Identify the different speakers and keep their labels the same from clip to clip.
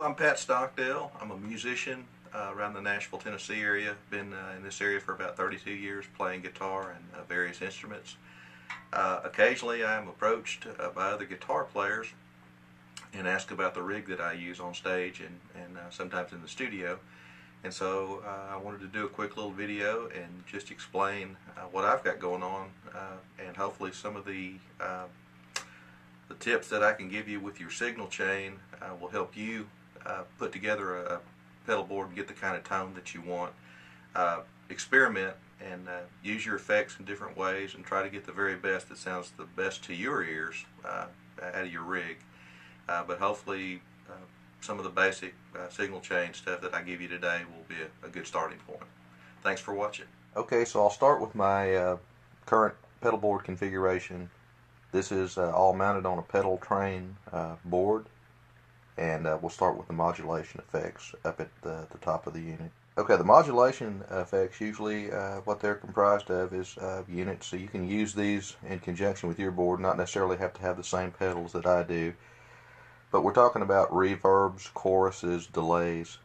Speaker 1: I'm Pat Stockdale. I'm a musician around the Nashville, Tennessee area. Been in this area for about 32 years playing guitar and various instruments. Occasionally I am approached by other guitar players and asked about the rig that I use on stage and sometimes in the studio. And so I wanted to do a quick little video and just explain what I've got going on and hopefully some of the tips that I can give you with your signal chain will help you put together a pedal board and get the kind of tone that you want. Experiment and use your effects in different ways and try to get the very best that sounds the best to your ears out of your rig. But hopefully some of the basic signal chain stuff that I give you today will be a good starting point. Thanks for watching. Okay, so I'll start with my current pedal board configuration. This is all mounted on a pedal train board, and we'll start with the modulation effects up at the top of the unit. Okay, the modulation effects, usually what they're comprised of is units, so you can use these in conjunction with your board, not necessarily have to have the same pedals that I do. But we're talking about reverbs, choruses, delays,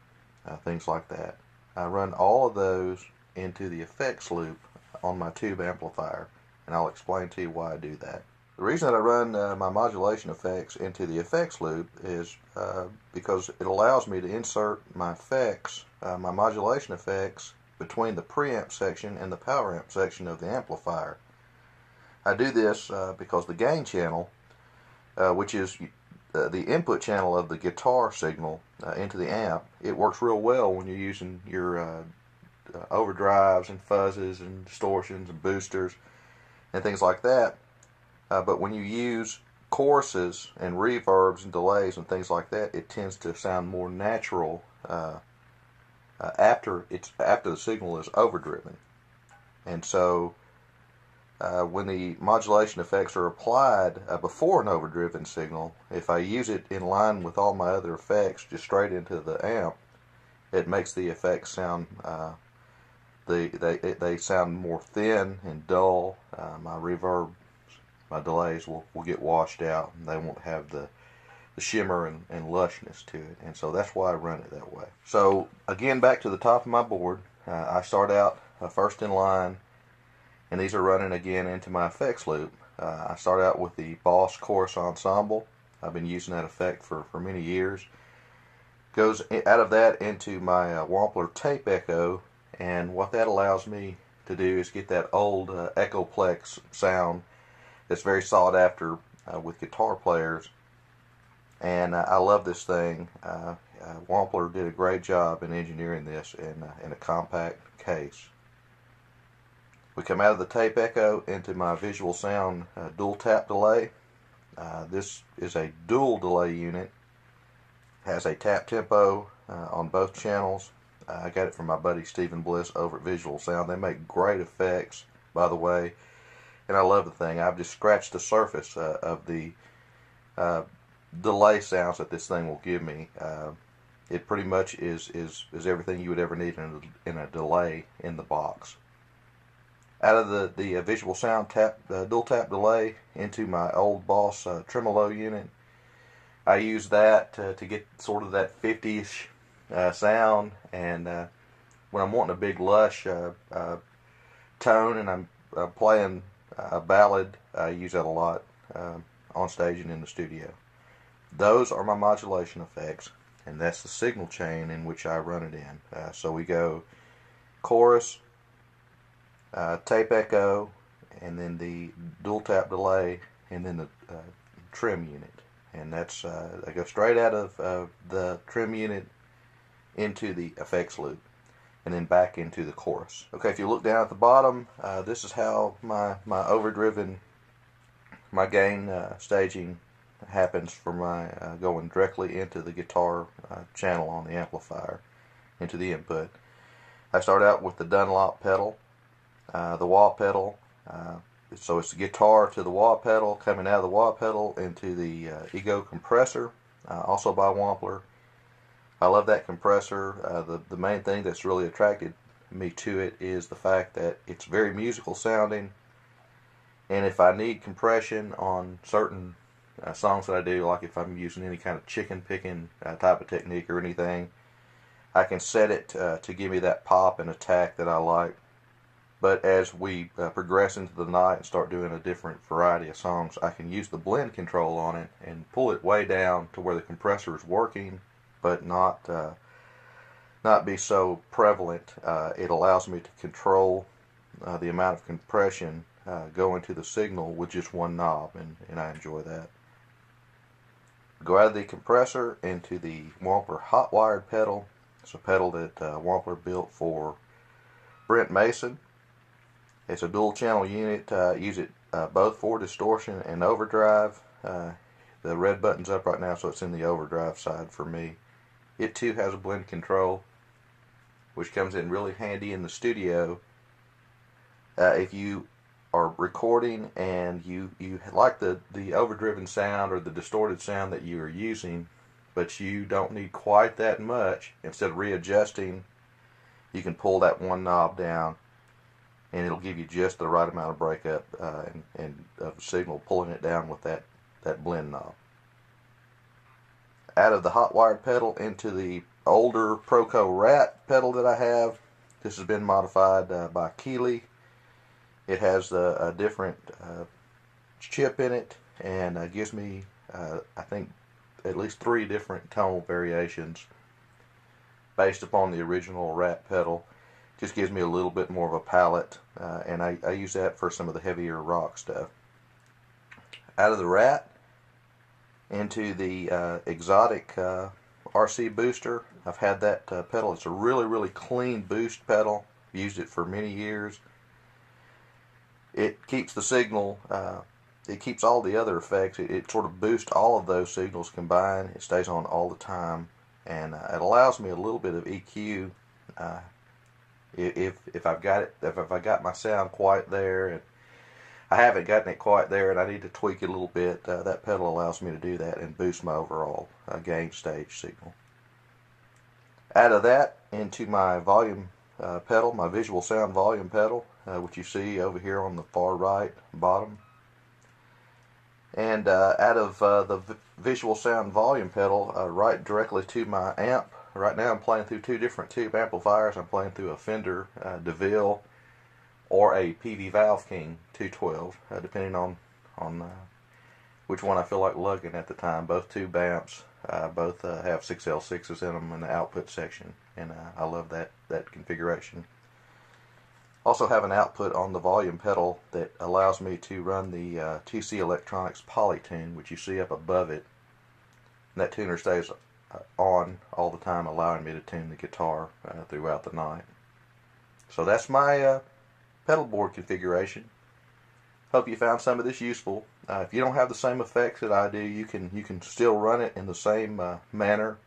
Speaker 1: things like that. I run all of those into the effects loop on my tube amplifier, and I'll explain to you why I do that. The reason that I run my modulation effects into the effects loop is because it allows me to insert my effects, my modulation effects, between the preamp section and the power amp section of the amplifier. I do this because the gain channel, which is the input channel of the guitar signal into the amp, it works real well when you're using your overdrives and fuzzes and distortions and boosters and things like that. But when you use choruses and reverbs and delays and things like that, it tends to sound more natural after the signal is overdriven. And so when the modulation effects are applied before an overdriven signal, if I use it in line with all my other effects just straight into the amp, it makes the effects sound they sound more thin and dull. My reverb, my delays will get washed out, and they won't have the shimmer and lushness to it. And so that's why I run it that way. So again, back to the top of my board, I start out first in line, and these are running again into my effects loop. I start out with the Boss Chorus Ensemble. I've been using that effect for many years. Goes out of that into my Wampler Tape Echo, and what that allows me to do is get that old Echoplex sound that's very sought after with guitar players. And I love this thing. Wampler did a great job in engineering this in a compact case. We come out of the Tape Echo into my Visual Sound dual tap delay. This is a dual delay unit. Has a tap tempo on both channels. I got it from my buddy Stephen Bliss over at Visual Sound. They make great effects, by the way, and I love the thing. I've just scratched the surface of the delay sounds that this thing will give me. It pretty much is everything you would ever need in a delay in the box. Out of the Visual Sound dual tap delay into my old Boss tremolo unit. I use that to get sort of that 50-ish sound, and when I'm wanting a big lush tone and I'm playing a ballad, I use that a lot on stage and in the studio. Those are my modulation effects, and that's the signal chain in which I run it in. So we go chorus, tape echo, and then the dual tap delay, and then the trim unit. And that's I go straight out of the trim unit into the effects loop, and then back into the chorus. Okay, if you look down at the bottom, this is how my overdriven, my gain staging happens for my going directly into the guitar channel on the amplifier, into the input. I start out with the Dunlop pedal, the wah pedal. So it's the guitar to the wah pedal, coming out of the wah pedal into the Ego compressor, also by Wampler. I love that compressor. The main thing that's really attracted me to it is the fact that it's very musical sounding. And if I need compression on certain songs that I do, like if I'm using any kind of chicken picking type of technique or anything, I can set it to give me that pop and attack that I like. But as we progress into the night and start doing a different variety of songs, I can use the blend control on it and pull it way down to where the compressor is working, but not be so prevalent. It allows me to control the amount of compression going to the signal with just one knob, and I enjoy that. Go out of the compressor into the Wampler hot wired pedal. It's a pedal that Wampler built for Brent Mason. It's a dual channel unit. Use it both for distortion and overdrive. The red button's up right now, so it's in the overdrive side for me. It too has a blend control, which comes in really handy in the studio. If you are recording and you like the overdriven sound or the distorted sound that you are using, but you don't need quite that much, instead of readjusting, you can pull that one knob down and it'll give you just the right amount of breakup and of signal, pulling it down with that blend knob. Out of the hot wired pedal into the older Proco Rat pedal that I have. This has been modified by Keeley. It has a different chip in it, and gives me, I think, at least 3 different tonal variations based upon the original Rat pedal. Just gives me a little bit more of a palette, and I use that for some of the heavier rock stuff. Out of the Rat into the exotic RC booster. I've had that pedal. It's a really clean boost pedal. Used it for many years. It keeps the signal, it keeps all the other effects. It sort of boosts all of those signals combined. It stays on all the time, and it allows me a little bit of EQ. If I've got it, if I got my sound quite there, and I haven't gotten it quite there, and I need to tweak it a little bit, that pedal allows me to do that and boost my overall gain stage signal. Out of that into my volume pedal, my visual sound volume pedal, which you see over here on the far right bottom. And out of the visual sound volume pedal, right directly to my amp. Right now I'm playing through 2 different tube amplifiers. I'm playing through a Fender DeVille or a PV Valve King 212, depending on which one I feel like lugging at the time. Both tube amps, both have 6L6s in them in the output section, and I love that configuration. Also have an output on the volume pedal that allows me to run the TC Electronics Polytune, which you see up above it. And that tuner stays on all the time, allowing me to tune the guitar throughout the night. So that's my pedal board configuration. Hope you found some of this useful. If you don't have the same effects that I do, you can still run it in the same manner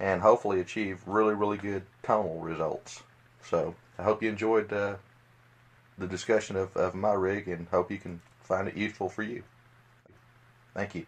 Speaker 1: and hopefully achieve really good tonal results. So I hope you enjoyed the discussion of my rig, and hope you can find it useful for you. Thank you.